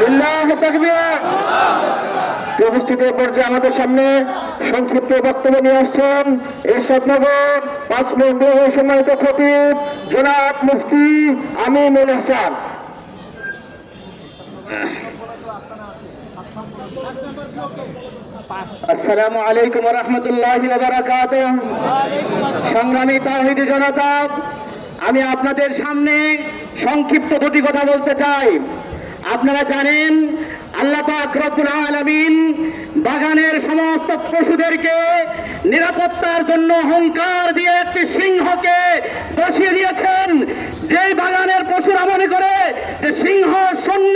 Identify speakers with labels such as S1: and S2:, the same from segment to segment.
S1: লিল্লাহু তাকবীর। উপস্থিত পর্যায়ে আমাদের সামনে সংক্ষিপ্ত বক্তব্য নিয়ে আসছেন এরশাদনগর 5 নং ব্লকের সম্মানিত খতিব জনাব মুফতি আমিনুল হাসান। আসসালামু আলাইকুম ওয়া রাহমাতুল্লাহি ওয়া বারাকাতুহু। সংগ্রামী তাওহীদি জনতা, আমি আপনাদের সামনে সংক্ষিপ্ত দুটি কথা বলতে চাই। আপনারা জানেন আল্লাহ পাক রব্বুল আলামিন বাগানের সমস্ত পশুদেরকে নিরাপত্তার জন্য হুঙ্কার দিয়ে একটি সিংহকে বসিয়ে দিয়েছেন। যেই বাগানের পশুরা মনে করে যে সিংহ শূন্য,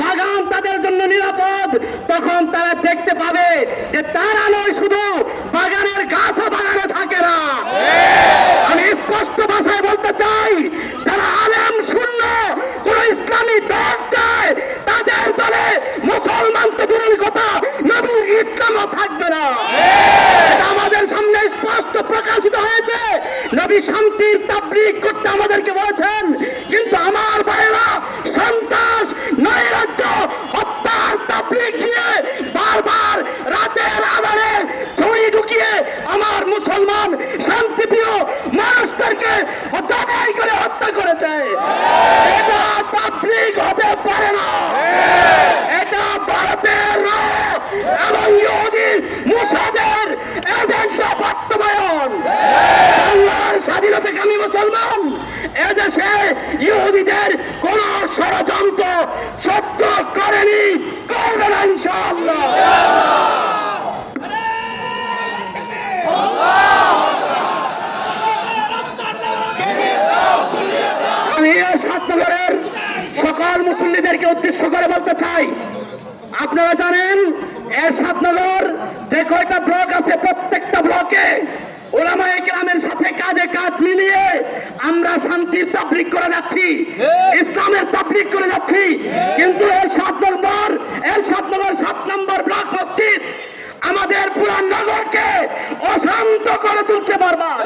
S1: বাগান তাদের জন্য নিরাপদ, তখন তারা দেখতে পাবে যে তারা নয়, শুধু বাগানের গাছও বাগানে থাকে না। আমি স্পষ্ট ভাষায় বলতে চাই, যারা আলেম শূন্য কোন ইসলামী দল চায়, তাদের দলে মুসলমান তো দূরের কথা, নবীর ইসলামও থাকবে না। আমাদের সামনে স্পষ্ট প্রকাশিত হয়েছে। নবী শান্তির তাবলীগ করতে আমাদেরকে বলেছেন, কিন্তু আমার ভাইরা সন্ত্রাস, নৈরাজ্য, হত্যার তাবলীগ দিয়ে বারবার রাতের আধারে ছড়ি ঢুকিয়ে আমার মুসলমান শান্তিপ্রিয় মানুষদেরকে জবাই করে হত্যা করেছে। এটা তাবলীগ হতে পারে না। এটা ভারতের এবং ইহুদি মুসাদের এজেন্ডা বাস্তবায়ন। বাংলার স্বাধীনতাকামী মুসলমান এদেশে ইহুদিদের কোন ষড়যন্ত্র সহ্য করেনি, করবে না ইনশাআল্লাহ। আমি এরশাদনগরের সকল মুসল্লিদেরকে উদ্দেশ্য করে বলতে চাই, আপনারা জানেন এরশাদনগর যে কয়টা ব্লক আছে, প্রত্যেকটা ব্লকে উলামায়ে কেরামের সাথে কাঁধে কাঁধ মিলিয়ে আমরা শান্তির তাবলীগ করে যাচ্ছি, ইসলামের তাবলীগ করে যাচ্ছি। কিন্তু এরশাদনগর 7 নম্বর ব্লক মসজিদ আমাদের পুরা নগরকে অশান্ত করে তুলছে বারবার।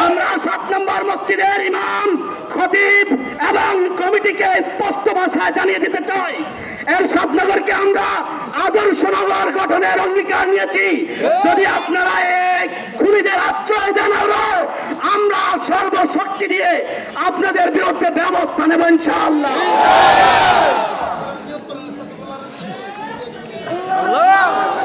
S1: আমরা 7 নম্বর মসজিদের ইমাম, খতিব এবং কমিটিকে স্পষ্ট ভাষায় জানিয়ে দিতে চাই, এরশাদনগরকে আমরা আদর্শ নগর গঠনের অঙ্গীকার নিয়েছি। যদি আপনারা এই খুনিদের আশ্রয় দেন, আমরা সর্বশক্তি দিয়ে আপনাদের বিরুদ্ধে ব্যবস্থা নেব ইনশাআল্লাহ।
S2: আল্লাহ